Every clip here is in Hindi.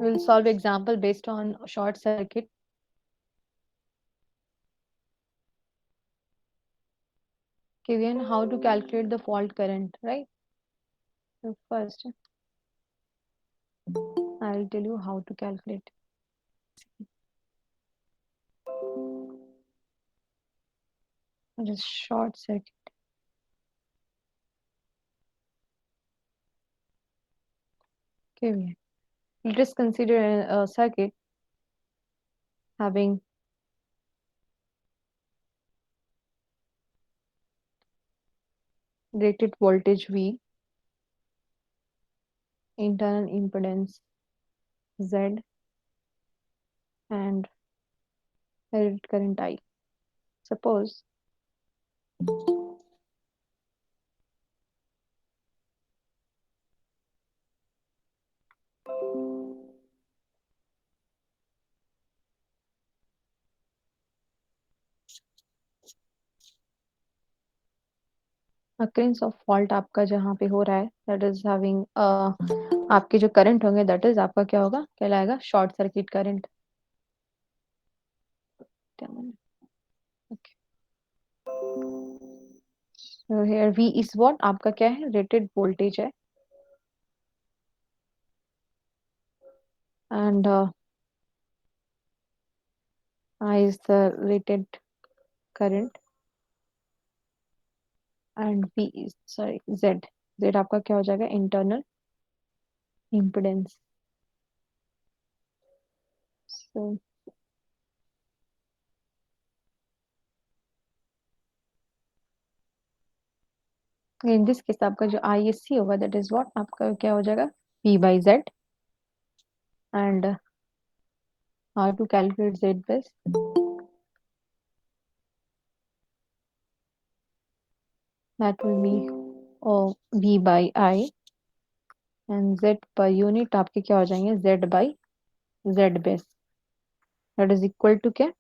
We'll solve example based on short circuit. Kevin, how to calculate the fault current, right? So first, I'll tell you how to calculate. Just short circuit. Kevin. Let us consider a circuit having rated voltage V, internal impedance Z, and rated current I. Suppose occurrence of fault आपका जहाँ पे हो रहा है, that is having आपके जो करंट होंगे, that is आपका क्या होगा, कहलाएगा short circuit current. Okay. So here V is what, आपका क्या है, रेटेड वोल्टेज है, and I is the rated current, and V is, sorry, Z. Z आपका क्या हो जाएगा, internal impedance. So in this case आपका जो ISC होगा, that is what, आपका क्या हो जाएगा, V by Z. And how to calculate Z base? That will be V by I, and Z per unit आपके क्या हो जाएंगे, Z by Z base. That is equal to क्या,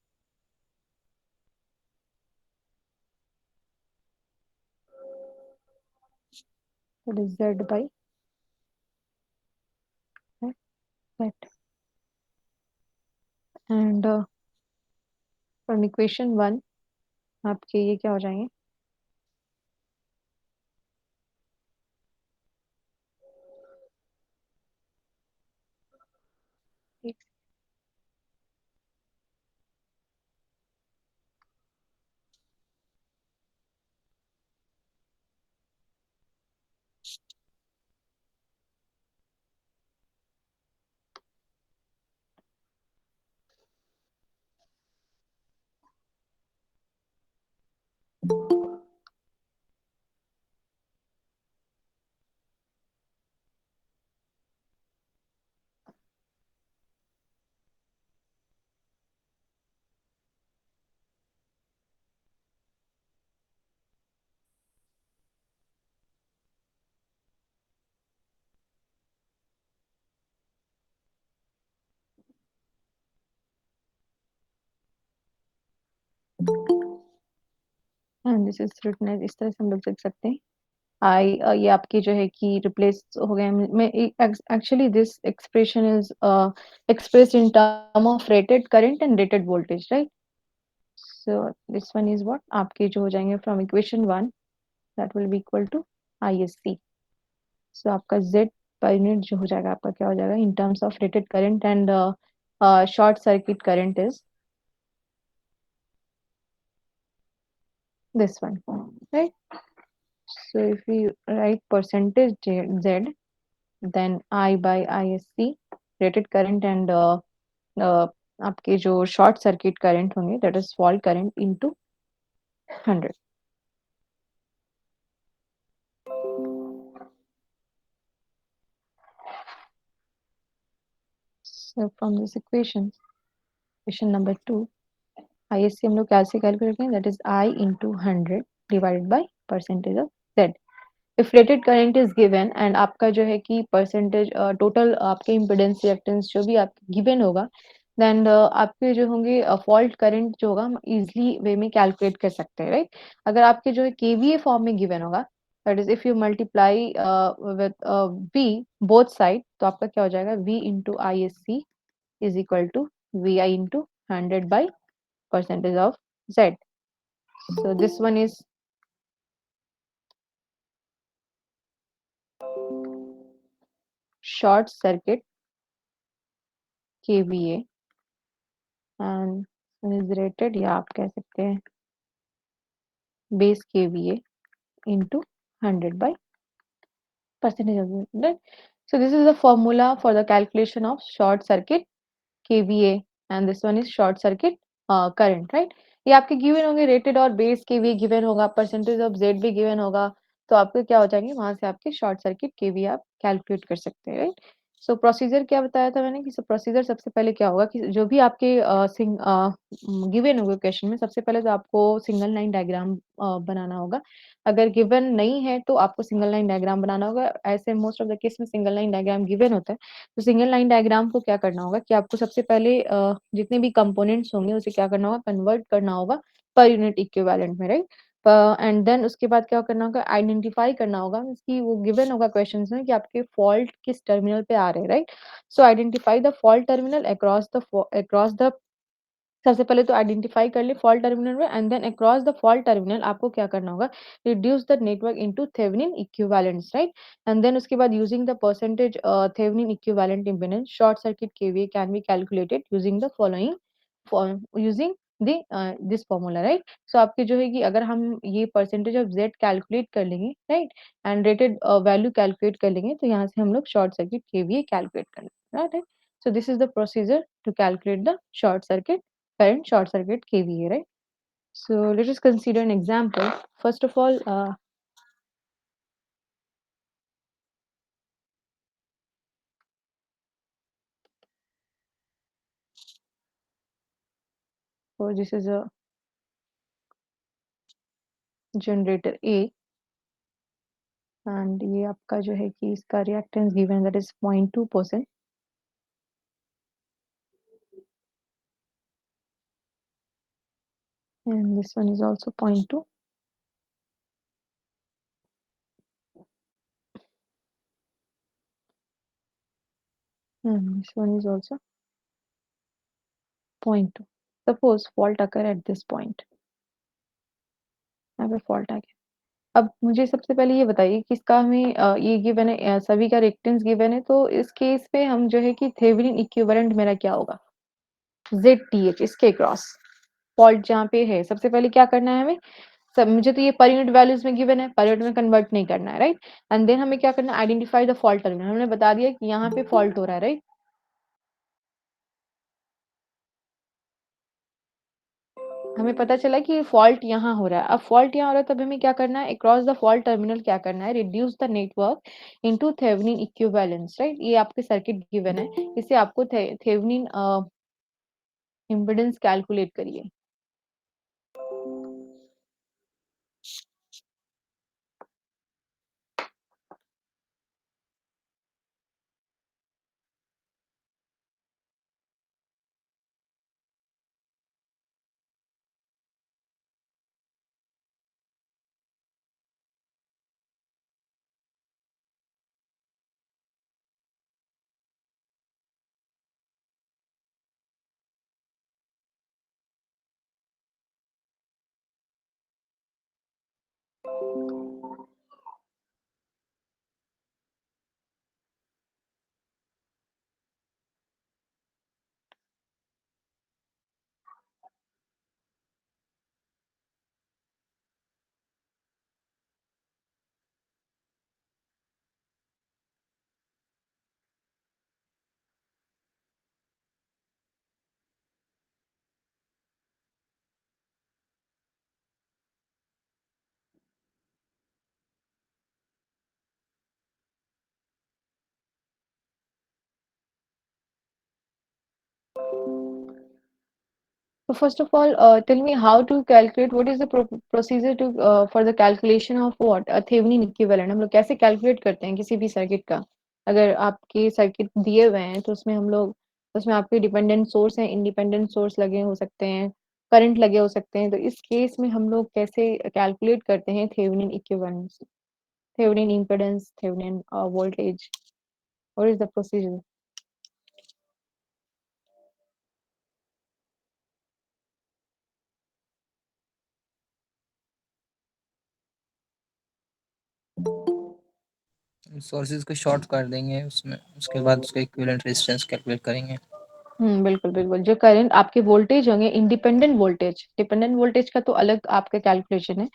that is Z by Z. And from equation 1 आपके ये क्या हो जाएंगे, and this is written as, इस तरह से हम लोग लिख सकते हैं आई, ये आपके जो है कि रिप्लेस हो गए. मैं actually this expression is expressed in term of rated current and rated voltage, right? So this one is what, आपके जो हो जाएंगे from equation 1, that will be equal to ISC. So आपका Z per unit जो हो जाएगा, आपका क्या हो जाएगा, in terms of rated current and short circuit current is this one, right? So if we write percentage Z, then I by ISC, rated current and आपके जो शॉर्ट सर्किट करंट होंगे, that is fault current into 100. So from this equation number 2, ISC हम लोग कैसे कैलकुलेट करें, that is I into 100 divided by percentage of Z. If rated current is given and आपका जो है कि परसेंटेज टोटल आपके इम्पिडेंस रिएक्टेंस जो भी आपके गिवन होगा, देन आपके जो होंगे फॉल्ट करंट जो होगा हम इजिली वे में कैलकुलेट कर सकते हैं, राइट? अगर आपके जो है केवीए फॉर्म में गिवन होगा, that is if you multiply with V both side, तो आपका क्या हो जाएगा, V into I S C is equal to V I into 100 by percentage of Z. So this one is short circuit KVA and one is rated, या आप कह सकते हैं base KVA into 100 by percentage of the, right? So this is the formula for the calculation of short circuit KVA and this one is short circuit current, right? ये आपके गिवन होंगे, रेटेड और बेस केवीए गिवन होगा, परसेंटेज ऑफ जेड भी गिवन होगा, तो आपके क्या हो जाएंगे, वहां से आपके शॉर्ट सर्किट केवीए आप कैलकुलेट कर सकते हैं, राइट? सो प्रोसीजर क्या बताया था मैंने कि प्रोसीजर सबसे पहले क्या होगा कि जो भी आपके गिवन होंगे क्वेश्चन में, सबसे पहले तो आपको सिंगल लाइन डायग्राम बनाना होगा। अगर गिवन नहीं है तो आपको सिंगल लाइन डायग्राम बनाना होगा। ऐसे मोस्ट ऑफ द केस में सिंगल लाइन डायग्राम गिवन होता है, तो सिंगल लाइन डायग्राम को क्या करना होगा कि आपको सबसे पहले जितने भी कंपोनेंट्स होंगे उसे क्या करना होगा, कन्वर्ट करना होगा पर यूनिट इक्विवेलेंट में, राइट? एंड देन उसके बाद क्या करना होगा, आइडेंटिफाई करना होगा कि वो गिवन होगा क्वेश्चंस में कि आपके फॉल्ट किस टर्मिनल पे आ रहे हैं, right? So identify the fault terminal across the सबसे पहले तो आइडेंटिफाई कर ले फॉल्ट टर्मिनल में, and then across the fault terminal आपको क्या करना होगा, reduce the network into Thevenin equivalents, right? And then उसके बाद using the percentage Thevenin equivalent impedance short circuit kVA can be calculated using the following using this formula, right? So आपके जो है कि अगर हम ये परसेंटेज ऑफ जेड कैलकुलेट कर लेंगे, right, and rated value calculate कर लेंगे, तो यहाँ से हम लोग शॉर्ट सर्किट केवीए कैलकुलेट कर लेंगे, right? So this is the procedure to calculate the short circuit current, short circuit KVA, right? So let us consider an example. First of all, so this is a generator A and ये आपका जो है कि इसका reactance given that is 0.2%, and this one is also 0.2, and this one is also 0.2. Suppose fault occur at this point, यहाँ पे fault आ गया। अब मुझे सबसे पहले ये बताइए कि इसका हमें ये गिवन है, सभी का रिएक्टेंस गिवन है, तो इस केस पे हम जो है कि थेवेनिन इक्विवेलेंट मेरा क्या होगा, ZTH इसके क्रॉस फॉल्ट जहाँ पे है, सबसे पहले क्या करना है हमें, सब मुझे तो ये पर यूनिट वैल्यूज में गिवन है, पर यूनिट में कन्वर्ट नहीं करना है, राइट? एंड देन हमें क्या करना है, आइडेंटिफाई द फॉल्ट टर्मिनल, हमने बता दिया कि यहाँ पे फॉल्ट हो रहा है, राइट? हमें पता चला कि फॉल्ट यहाँ हो रहा है। अब फॉल्ट यहाँ हो रहा है तब हमें क्या करना है, अक्रॉस द फॉल्ट टर्मिनल क्या करना है, reduce the network into Thevenin equivalence, right? ये आपके सर्किट गिवन है, इससे आपको थेवेनिन इम्पीडेंस कैलकुलेट करिए। So first of all, tell me how to calculate. What is the procedure to for the calculation of what a Thevenin equivalent? हम लोग कैसे calculate करते हैं किसी भी सर्किट का? अगर आपके सर्किट दिए हुए हैं तो उसमें हम लोग, उसमें आपके डिपेंडेंट सोर्स हैं, इंडिपेंडेंट सोर्स लगे हो सकते हैं, करंट लगे हो सकते हैं, तो इस केस में हम लोग कैसे कैलकुलेट करते हैं Thevenin equivalence? Thevenin impedance, Thevenin voltage. What is the procedure? Sources को शॉर्ट कर देंगे उसमें, उसके बाद उसका इक्विवेलेंट रेजिस्टेंस कैलकुलेट करेंगे। बिल्कुल बिल्कुल। जो करंट आपके वोल्टेज होंगे, इंडिपेंडेंट वोल्टेज, डिपेंडेंट वोल्टेज का तो अलग आपका कैलकुलेशन है।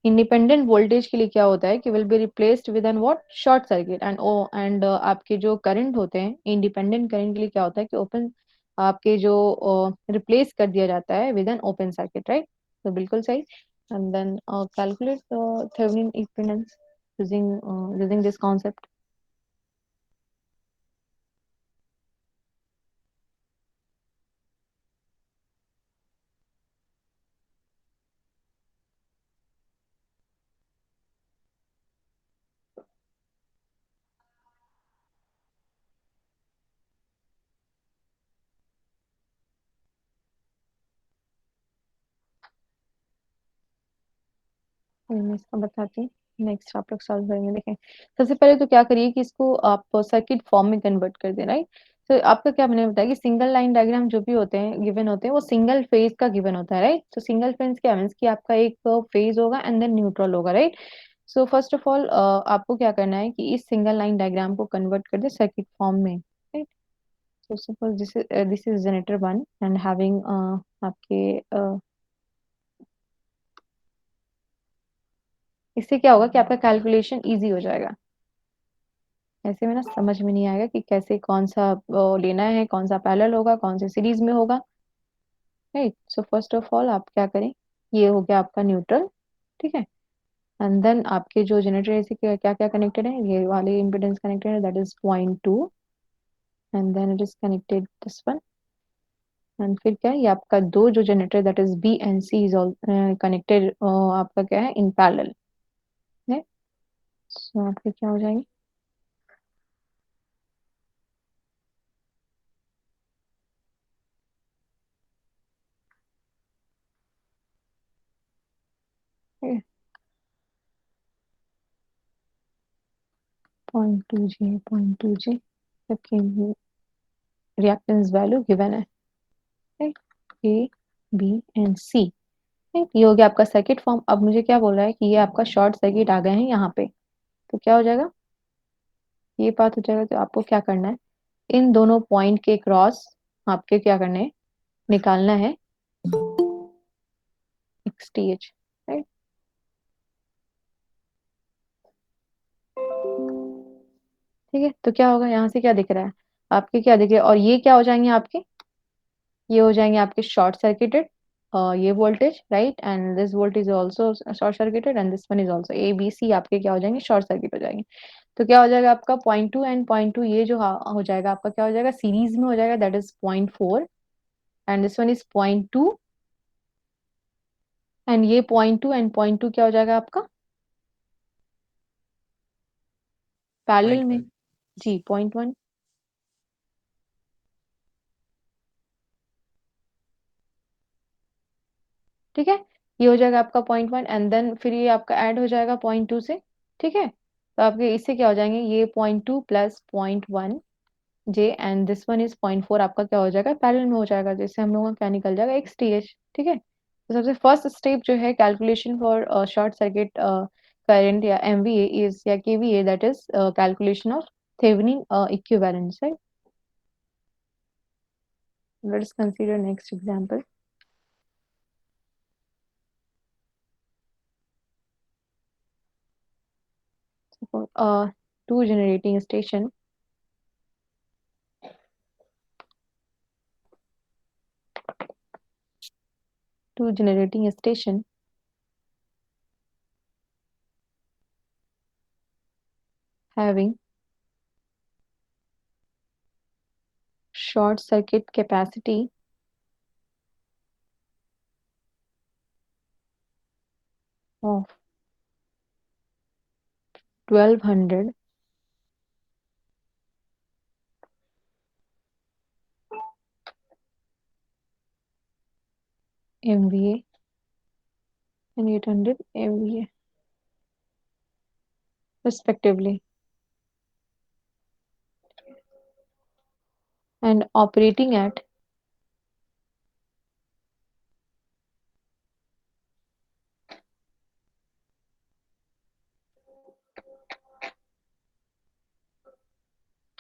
इंडिपेंडेंट वोल्टेज के लिए क्या होता है कि will be replaced with an what, short circuit. And O and आपके जो करंट होते हैं, इंडिपेंडेंट करंट के लिए क्या होता है कि ओपन, आपके जो रिप्लेस कर दिया जाता है with an open circuit, right. तो बिल्कुल सही। And then calculate Thevenin equivalence using this concept. मैं इसका बताती हूँ। नेक्स्ट आप लोग सॉल्व करेंगे, देखें। सबसे पहले तो क्या करिए कि इसको आप सर्किट फॉर्म में कन्वर्ट कर दें, राइट। तो आपका क्या, मैंने बताया कि सिंगल लाइन डायग्राम जो भी होते हैं, गिवन होते हैं, वो सिंगल फेज का गिवन होता है, राइट। तो सिंगल फेज क्या मीन्स कि आपका एक फेज होगा एंड देन न्यूट्रल होगा, right. So first of all आपको क्या करना है कि इस सिंगल लाइन डायग्राम को कन्वर्ट कर दे सर्किट फॉर्म में, right. So suppose this is generator one and having आपके इससे क्या होगा कि आपका कैलकुलेशन इजी हो जाएगा। ऐसे में ना समझ में नहीं आएगा कि कैसे कौन सा लेना है, कौन सा पैरेलल होगा, कौन से सीरीज में होगा, right. So first of all आप क्या करें, ये हो गया आपका न्यूट्रल, ठीक है। एंड देन आपके जो जनरेटर से क्या क्या कनेक्टेड है, ये वाले इम्पीडेंस कनेक्टेड है, that is point two. And then it is connected this one. And फिर क्या है, ये आपका दो जो generator that is B and C is all connected, आपका क्या है, इन पैरेलल है। सो आपके क्या हो जाएंगे, 0.2G 0.2G, सबकी रिएक्टेंस वैल्यू गिवन है, right. A B and C, right. ये हो गया आपका सर्किट फॉर्म। अब मुझे क्या बोल रहा है कि ये आपका शॉर्ट सर्किट आ गए हैं यहाँ पे। तो क्या हो जाएगा, ये बात हो जाएगा। तो आपको क्या करना है, इन दोनों पॉइंट के क्रॉस आपके क्या करना है, निकालना है XTH, राइट। ठीक है, तो क्या होगा, यहाँ से क्या दिख रहा है आपके, क्या दिख रहा है, और ये क्या हो जाएंगे आपके, ये हो जाएंगे आपके शॉर्ट सर्किटेड, ये voltage, right. And this voltage also short circuited and this one is also, A B C आपके क्या हो जाएंगे, शॉर्ट सर्किट हो जाएंगे। तो क्या हो जाएगा आपका point two and point to, ये जो हो जाएगा आपका, क्या हो जाएगा, सीरीज में हो जाएगा, that is point four. And this one is point two. And ये point two and point two क्या हो जाएगा आपका, पैरेलल पॉइंट में। वन। जी, पॉइंट वन, ठीक है। ये हो जाएगा आपका पॉइंट वन एंड देन फिर ये आपका ऐड हो जाएगा पॉइंट टू से, ठीक है। तो आपके इससे क्या हो जाएंगे, ये point two plus point one J and this one is point four, आपका क्या हो जाएगा, पैरेलल में हो जाएगा, जैसे हम लोगों का क्या निकल जाएगा, XTH, ठीक है। तो सबसे फर्स्ट स्टेप जो है calculation for short circuit current या MVA इज या KVA, that is calculation of Thevenin equivalence, right. Let's consider next example. Two generating station, two generating station having short circuit capacity of 1200 MVA and 800 MVA. respectively, and operating at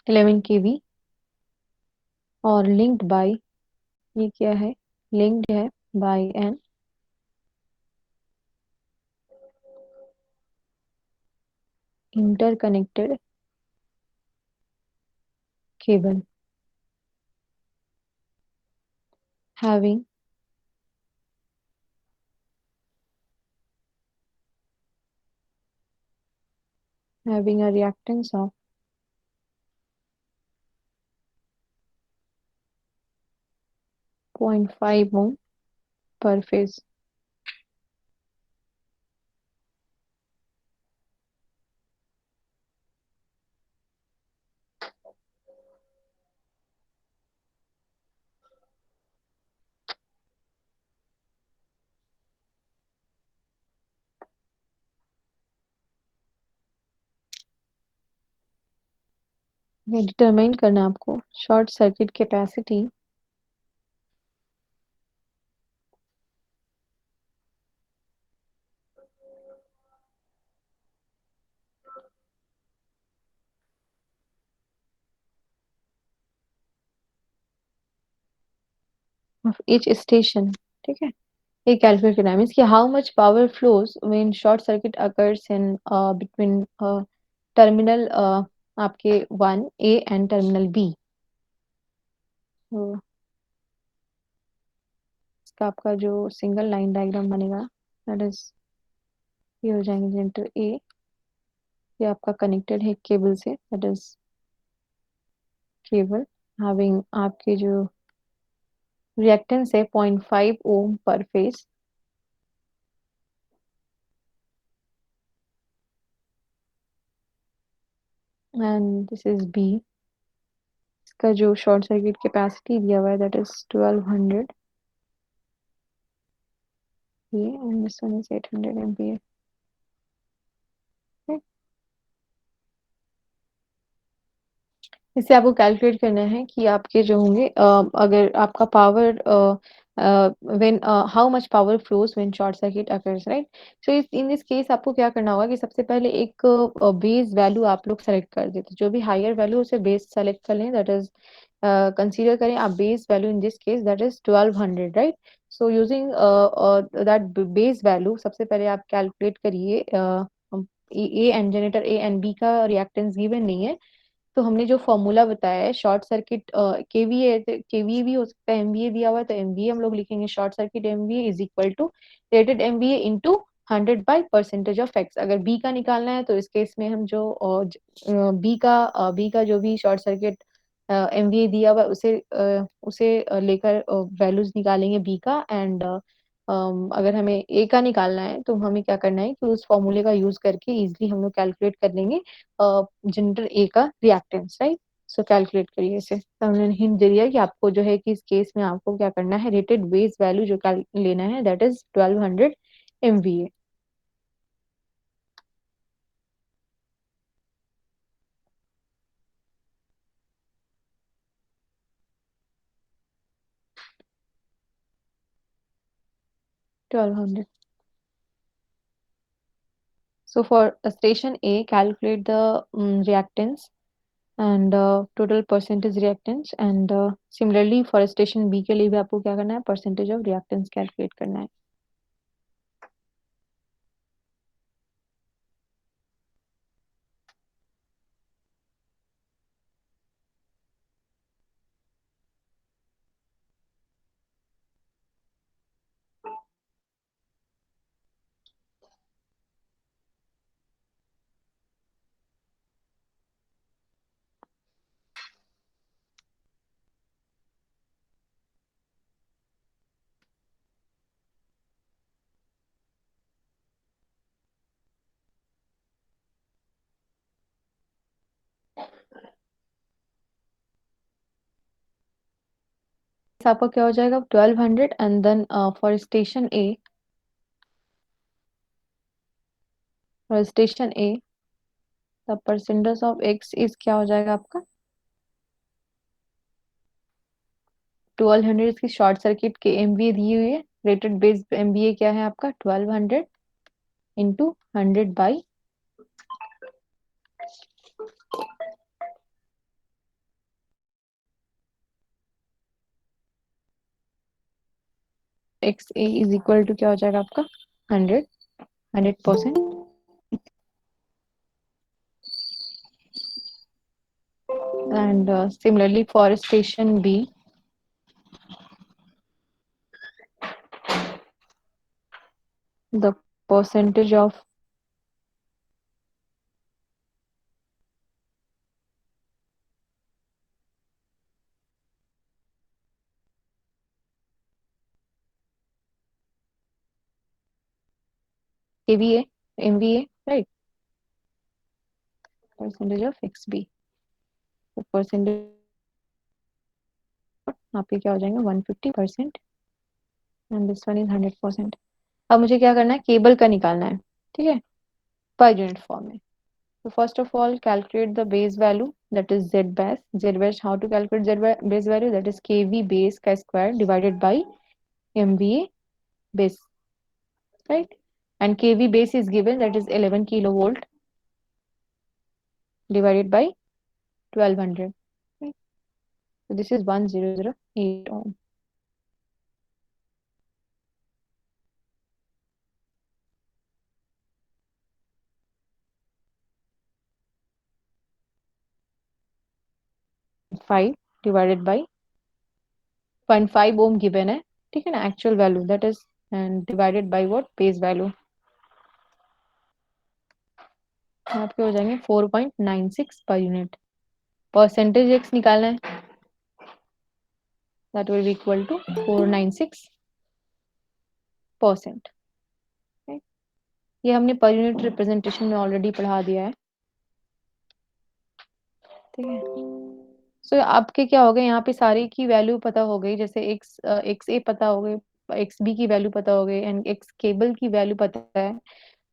11 kV और linked by, ये क्या है, linked है by an interconnected cable having a reactance of 0.5 ohm per phase. ये डिटरमाइन करना है आपको short circuit capacity of each station, ठीक है। ये कैलकुलेट करना है मीन्स कि how much power flows when short circuit occurs in between terminal आपके 1A एंड टर्मिनल B। तो इसका आपका जो सिंगल लाइन डायग्राम बनेगा दैट इज, ये हो जाएंगे जनरेटर A, ये आपका कनेक्टेड है केबल से, दैट इज केबल हैविंग आपके जो रिएक्टेंस है 0.5 ओम पर phase, and this is B। इसका जो शॉर्ट सर्किट कैपेसिटी दिया हुआ है दैट इज 1200 ये, and this one is 800 ampere. इससे आपको कैलकुलेट करना है कि आपके जो होंगे अगर आपका power when how much power flows when short circuit occurs, right. So in this case आपको क्या करना होगा कि सबसे पहले एक बेस वैल्यू आप लोग सेलेक्ट कर देते, जो भी हायर वैल्यू उसे बेस सेलेक्ट कर लें, दैट इज कंसीडर करें आप base value in this case that is 1200, right. So using that base value सबसे पहले आप कैलकुलेट करिए, A and generator A and B का रिएक्टेंस गिवन नहीं है, तो हमने जो फॉर्मूला बताया है शॉर्ट सर्किट केवीए, केवीए भी हो सकता है, एमवीए दिया हुआ है तो एमवीए हम लोग लिखेंगे, short circuit MVA is equal to rated MVA into 100 by percentage of X. अगर बी का निकालना है तो इस केस में हम जो बी का जो भी शॉर्ट सर्किट एमवीए दिया हुआ है उसे लेकर वैल्यूज निकालेंगे बी का, एंड अगर हमें ए का निकालना है तो हमें क्या करना है कि उस फॉर्मूले का यूज करके इजिली हम लोग कैलकुलेट कर लेंगे जनरेटर ए का रिएक्टेंस, राइट। सो कैलकुलेट करिए इसे, तो हमने हिंट दे दिया कि आपको जो है कि इस केस में आपको क्या करना है, रेटेड बेस वैल्यू जो लेना है that is 1200 MVA. 1200। So for station A, calculate the reactance and total percentage reactance, and similarly for station B के लिए भी आपको क्या करना है, percentage of reactance calculate करना है। आपका क्या हो जाएगा 1200, and then for station A, for station A the percentage of X is क्या हो जाएगा आपका 1200 इसकी शॉर्ट सर्किट के एमवीए दी हुई है। रेटेड बेस एमवीए क्या है आपका 1200 into 100 by X A is equal to क्या हो जाएगा आपका 100 100%। And similarly for station B the percentage of KVA MVA right percentage of X B तो परसेंटेज आपके क्या हो जाएंगे 150% एंड दिस वन इज 100%। अब मुझे क्या करना है केबल का निकालना है ठीक है पर यूनिट फॉर्म में। So first of all, calculate the base value that is Z base. Z base, how to calculate base value that is kV base का square divided by MVA base, right? And kV base is given that is 11 kilovolt divided by 1200. Right? So this is 1008 ohm. Five divided by 0.5 ohm given है ठीक है ना actual value that is and divided by what base value आपके हो जाएंगे 4.96 per unit। परसेंटेज एक्स निकालना है that will be equal to 496%। ये हमने पर यूनिट रिप्रेजेंटेशन में ऑलरेडी पढ़ा दिया है ठीक है। सो आपके क्या हो गए यहाँ पे सारे की वैल्यू पता हो गई जैसे एक्स एक्स ए पता हो गई एक्स बी की वैल्यू पता हो गई एंड एक्स केबल की वैल्यू पता है।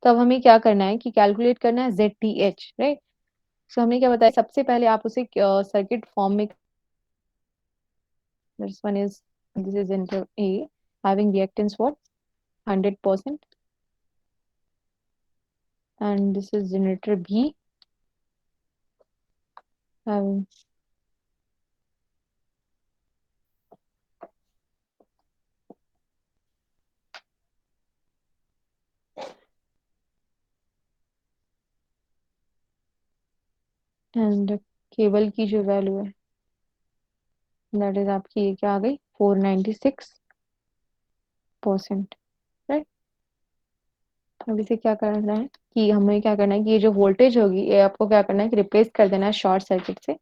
तो अब हमें क्या करना है कि कैलकुलेट करना है जेड टी एच राइट। सो हमने क्या बताया सबसे पहले आप उसे सर्किट फॉर्म में this one is this is inter A having reactance what 100% and this is generator B having and cable की जो वैल्यू है दैट इज आपकी ये क्या आ गई 496%। राइट अब इसे क्या करना है कि हमें क्या करना है कि ये जो वोल्टेज होगी ये आपको क्या करना है कि रिप्लेस कर देना है शॉर्ट सर्किट से।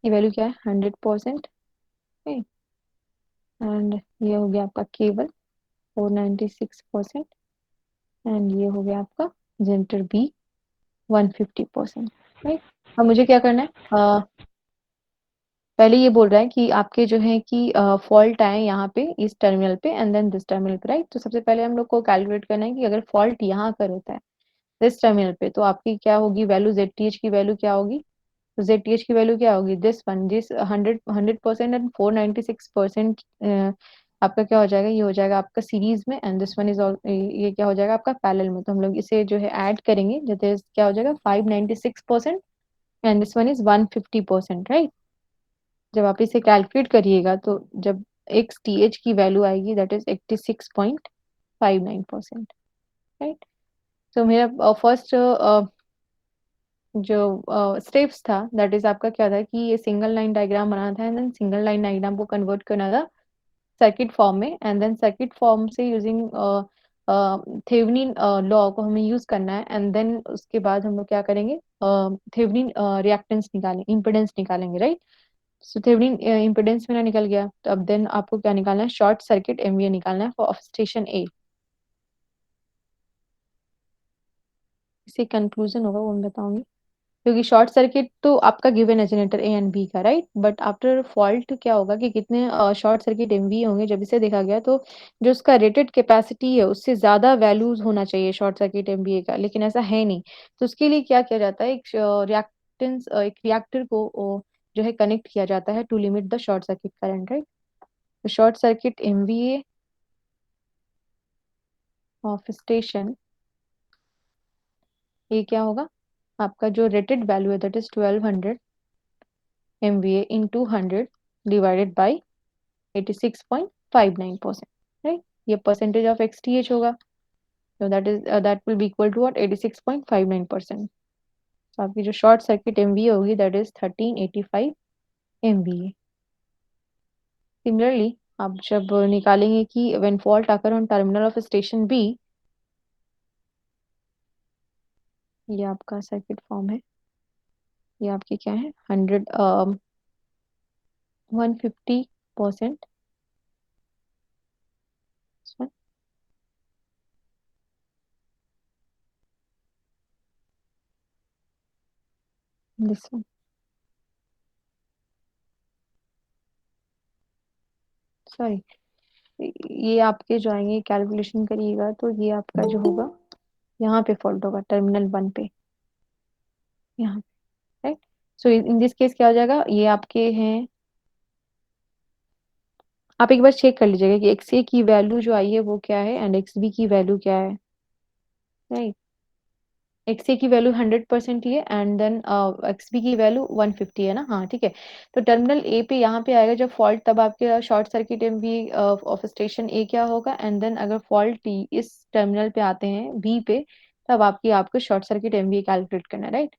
ये वैल्यू क्या है 100% एंड ये हो गया आपका केबल 496% एंड ये हो गया आपका जेंटर बी 150%। राइट अब मुझे क्या करना है पहले ये बोल रहा है कि आपके जो है कि फॉल्ट आए यहाँ पे इस टर्मिनल पे एंड देन दिस टर्मिनल पे राइट। तो सबसे पहले हम लोग को कैलकुलेट करना है कि अगर फॉल्ट यहाँ पर होता है दिस टर्मिनल पे तो आपकी क्या होगी वैल्यू जेड टी एच की वैल्यू क्या होगी। तो जेड टी एच की वैल्यू क्या होगी दिस वन दिस 100% एंड 496% आपका क्या हो जाएगा ये हो जाएगा आपका सीरीज में एंड दिस वन इज ये क्या हो जाएगा आपका पैरेलल में। तो हम लोग इसे जो है ऐड करेंगे जैसे क्या हो जाएगा 596% and this one is 150% right. जब आप इसे कैलकुलेट करिएगा तो जब एक्स टी एच की वैल्यू आएगी दैट इज 86.59% राइट। तो मेरा फर्स्ट जो स्टेप्स था दैट इज आपका क्या था कि ये सिंगल लाइन डायग्राम बनाना था and then single line diagram को कन्वर्ट करना था सर्किट फॉर्म में एंड देन सर्किट फॉर्म से यूजिंग थेवेनिन लॉ को हमें यूज करना है एंड देन उसके बाद हम लोग क्या करेंगे थेवेनिन रिएक्टेंस निकालेंगे इम्पिडेंस निकालेंगे राइट। सो थेवेनिन इम्पिडेंस मेरा निकल गया तो अब देन आपको क्या निकालना है शॉर्ट सर्किट एमवीए निकालना है फॉर स्टेशन ए। इसे कंक्लूजन होगा वो मैं बताऊंगी। क्योंकि शॉर्ट सर्किट तो आपका गिवन है जनरेटर ए एंड बी का, राइट, बट आफ्टर फॉल्ट क्या होगा कि कितने शॉर्ट सर्किट एमवी होंगे जब इसे देखा गया, तो जो उसका रेटेड कैपेसिटी है उससे ज्यादा वैल्यूज होना चाहिए शॉर्ट सर्किट एमवीए का, लेकिन ऐसा है नहीं। तो उसके लिए क्या किया जाता है, एक रिएक्टेंस, एक रिएक्टर को जो है कनेक्ट किया जाता है to limit the short circuit current, right. तो short circuit MVA of station, ये क्या होगा, आपका जो रेटेड वैल्यू है that is 1200 MVA in 200 divided by 86.59%, right. ये परसेंटेज ऑफ XTH होगा, so that will be equal to what, 86.59%। तो आपकी जो शॉर्ट सर्किट एमवीए होगी दैट इज 1385 MVA। सिमिलरली आप जब निकालेंगे कि व्हेन फॉल्ट आकर on terminal of station B, ये आपका सर्किट फॉर्म है, ये आपकी क्या है, 150%, दिस वन, सॉरी, ये आपके जो आएंगे कैलकुलेशन करिएगा तो ये आपका जो होगा, यहाँ पे फॉल्ट होगा टर्मिनल 1 पे, यहाँ पे, right. So in this case क्या हो जाएगा, ये आपके हैं, आप एक बार चेक कर लीजिएगा कि एक्स ए की वैल्यू जो आई है वो क्या है एंड एक्स बी की वैल्यू क्या है, राइट। एक्स ए की वैल्यू 100% ही है एंड देन एक्स बी की वैल्यू 150 है ना, हाँ ठीक है। तो टर्मिनल ए पे यहाँ पे आएगा जब फॉल्ट, तब आपके short circuit M B of station A क्या होगा, एंड देन अगर फॉल्ट इस टर्मिनल पे आते हैं बी पे, तब आपको short circuit M B calculate करना है, राइट।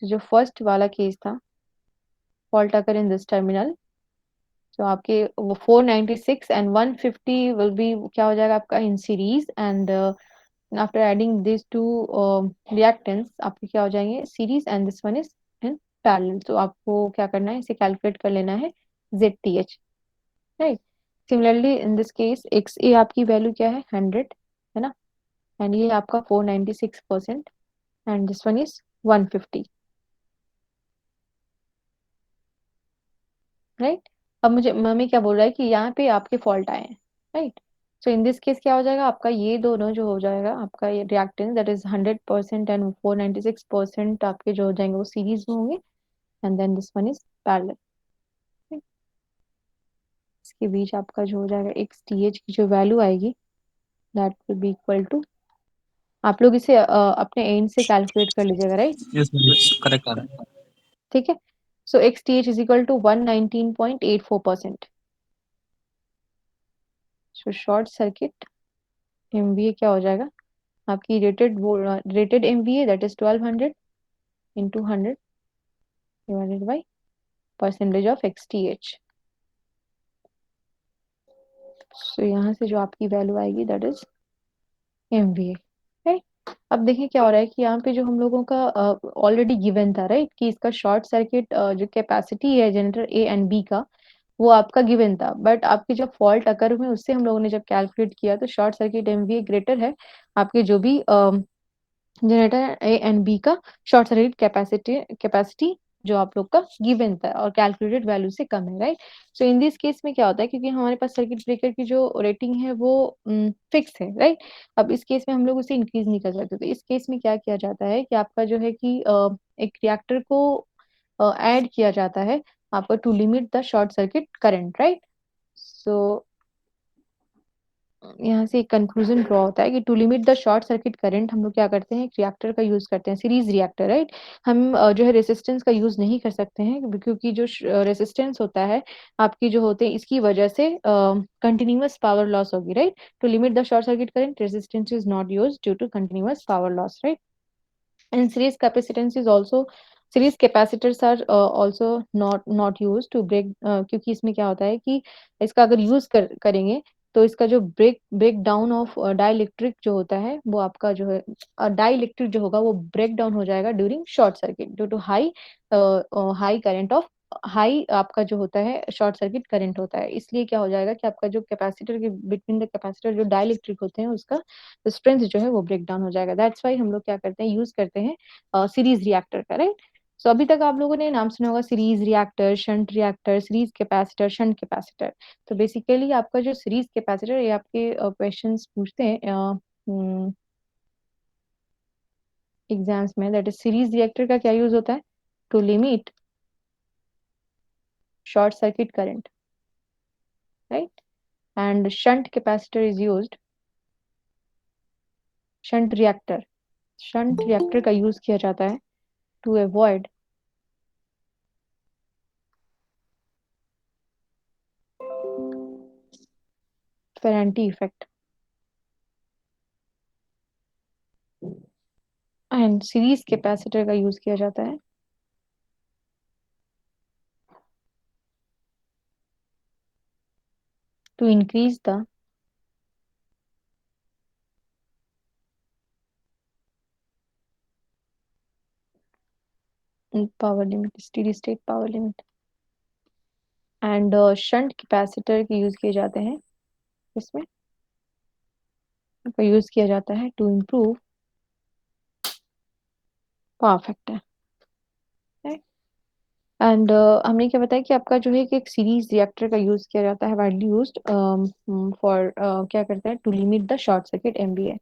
जो फर्स्ट वाला केस था, fault occur in this terminal, तो आपके वो 496 एंड 150 विल बी क्या हो जाएगा आपका in series, and after adding this two reactance आपके क्या हो जाएंगे series, and this one is in parallel. तो आपको क्या करना है, इसे कैलकुलेट कर लेना है ZTH, right. Similarly in this case X A आपकी वैल्यू क्या है 100, है ना, एंड ये आपका 496% and this one is 150, right. अब मुझे मम्मी क्या बोल रहा है कि यहाँ पे आपके फॉल्ट आए हैं, right. So in this case क्या हो जाएगा आपका, ये दोनों जो हो जाएगा आपका ये रिएक्टेंस दैट इज 100% एंड 496% आपके जो हो जाएंगे वो सीरीज में होंगे, and then this one is parallel. इसके बीच आपका जो हो जाएगा एक्स टी एच की जो वैल्यू आएगी that will be equal to, आप लोग इसे अपने एंड से कैलकुलेट कर लीजिएगा, राइट। यस यस करेक्ट आ रहा है। ठीक है। So X T H is equal to 119.84%। So short circuit MVA क्या हो जाएगा, आपकी rated MVA that is 1200 into 100 divided by percentage of XTH। So यहाँ से जो आपकी वैल्यू आएगी दैट इज MVA, राइट। अब देखें क्या हो रहा है कि यहाँ पे जो हम लोगों का ऑलरेडी गिवन था, राइट, कि इसका शॉर्ट सर्किट जो कैपेसिटी है जनरेटर ए एंड बी का, वो आपका गिवन था, बट आपकी जब फॉल्ट अकर हुई उससे हम लोगों ने जब कैलकुलेट किया तो शॉर्ट सर्किट एमवीए ग्रेटर है आपके जो भी जनरेटर ए एंड बी का शॉर्ट सर्किट कैपेसिटी जो आप लोग का गिवन था और कैलकुलेटेड वैल्यू से कम है, right. So in this case में क्या होता है, क्योंकि हमारे पास सर्किट ब्रेकर की जो रेटिंग है वो फिक्स है, राइट। अब इस केस में हम लोग उसे इंक्रीज नहीं कर सकते, तो इस केस में क्या किया जाता है कि आपका जो है कि एक रिएक्टर को ऐड किया जाता है आपका to limit the short circuit current, right. So यहाँ से एक कंक्लूजन ड्रॉ होता है कि to limit the short circuit current हम लोग क्या करते हैं, एक रिएक्टर का यूज करते हैं, सीरीज रिएक्टर, राइट। हम जो है रेसिस्टेंस का यूज नहीं कर सकते हैं क्योंकि जो रेसिस्टेंस होता है आपकी जो होते हैं इसकी वजह से कंटिन्यूअस पावर लॉस होगी, right. To limit the short circuit current resistance is not use due to continuous power loss, right. And series capacitance is also, series capacitors are also not used to break, क्योंकि इसमें क्या होता है कि इसका अगर यूज करेंगे तो इसका जो ब्रेक डाउन ऑफ डाइलेक्ट्रिक जो होता है वो आपका जो है डाइलेक्ट्रिक जो होगा वो ब्रेक डाउन हो जाएगा during short circuit due to high high current of high आपका जो होता है शॉर्ट सर्किट करंट होता है, इसलिए क्या हो जाएगा कि आपका जो कैपेसिटर के बिटवीन द कैपेसिटर जो डाइलेक्ट्रिक होते हैं उसका स्ट्रेंथ जो है वो ब्रेक डाउन हो जाएगा। दैट्स वाई हम लोग क्या करते हैं, यूज करते हैं सीरीज रिएक्टर का, राइट। सो अभी तक आप लोगों ने नाम सुना होगा series reactor, shunt reactor, series capacitor, shunt capacitor. तो बेसिकली आपका जो सीरीज कैपेसिटर, ये आपके क्वेश्चंस पूछते हैं एग्जाम्स में, दैट इज सीरीज रिएक्टर का क्या यूज होता है, to limit short circuit current, right? And shunt capacitor is used, shunt reactor, shunt reactor का यूज किया जाता है to avoid Ferranti effect, and series capacitor का यूज किया जाता है to increase the power limit, steady state power limit। And shunt capacitor के यूज किए जाते हैं इसमें, का यूज किया जाता है to improve power factor. And हमने क्या बताया कि आपका जो है कि एक सीरीज रिएक्टर का यूज किया जाता है, वाइडली यूज्ड फॉर क्या करता है, to limit the short circuit MVA.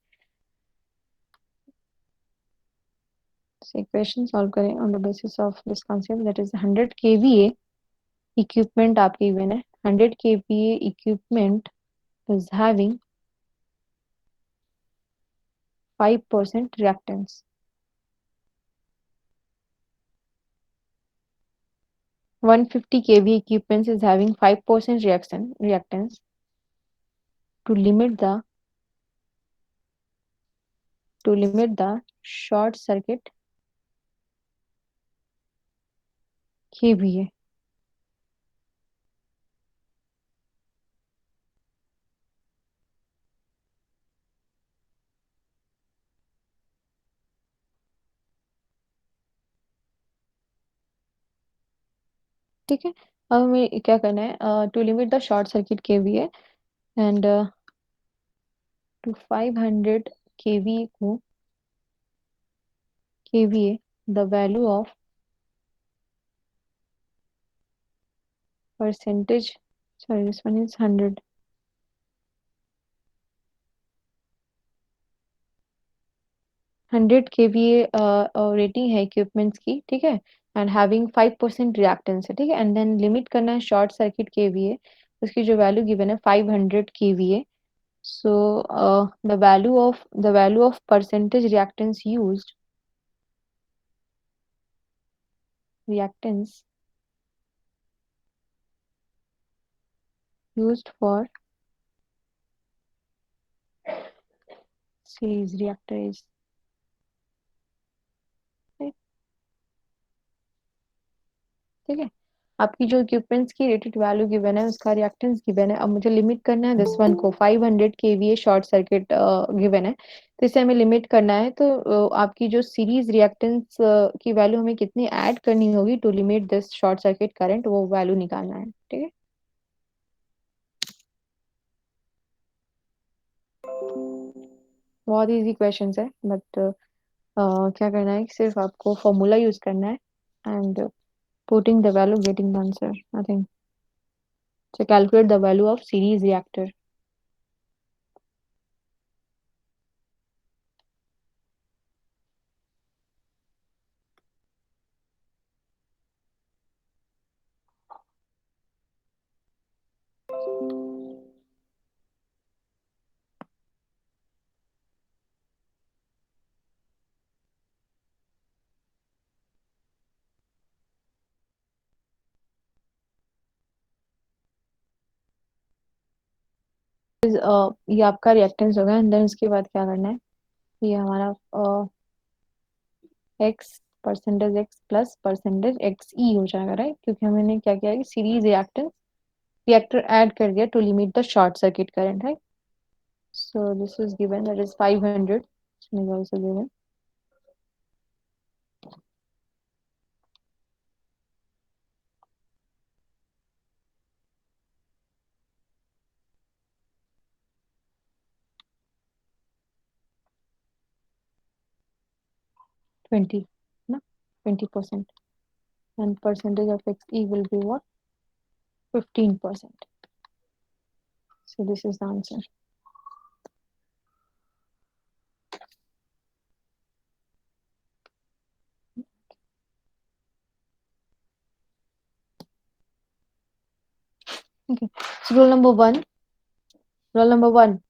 से इक्वेशन सॉल्व करें on the basis of this concept, that is 100 KVA equipment आपके गिवन है। 100 KVA equipment is having 5% reactance। 150 kV equipment is having 5% reactance to limit the short circuit KVA। ठीक है, अब हमें क्या करना है, to limit the short circuit kVA and to 500 kVA को kVA the value of percentage, sorry this one is 100, 100 kVA rating है इक्विपमेंट्स की, ठीक है, एंड हैविंग 5% रिएक्टेंस है, ठीक है, एंड देन लिमिट करना है शॉर्ट सर्किट केवीए, उसकी जो वैल्यू गिवन है 500 KVA. So the value of percentage reactance used for series reactor is, right? ठीक है, आपकी जो इक्विपमेंट्स की रेटेड वैल्यू गिवन है उसका रिएक्टेंस गिवन है। अब मुझे लिमिट करना है दिस वन को, 500 केवीए शॉर्ट सर्किट गिवन है, तो इसे हमें लिमिट करना है। तो आपकी जो सीरीज रिएक्टेंस की वैल्यू हमें कितनी ऐड करनी होगी to limit this short circuit current, वो वैल्यू निकालना है, ठीक है। बहुत इजी क्वेश्चंस है, बट क्या करना है कि सिर्फ आपको फॉर्मूला यूज करना है and putting the value, getting the answer, nothing. So calculate the value of series reactor is ये आपका रिएक्टेंस होगा एंड देन उसके बाद क्या करना है, ये हमारा X, percentage X plus percentage X E हो जाएगा, राइट, क्योंकि हमने क्या किया है कि सीरीज रिएक्टेंस रिएक्टर ऐड कर दिया to limit the short circuit current, right. So this is given, that is 500 is also given। 20, no? 20%. And percentage of XE will be what? 15%. So this is the answer. Okay. So rule number one. Rule number one.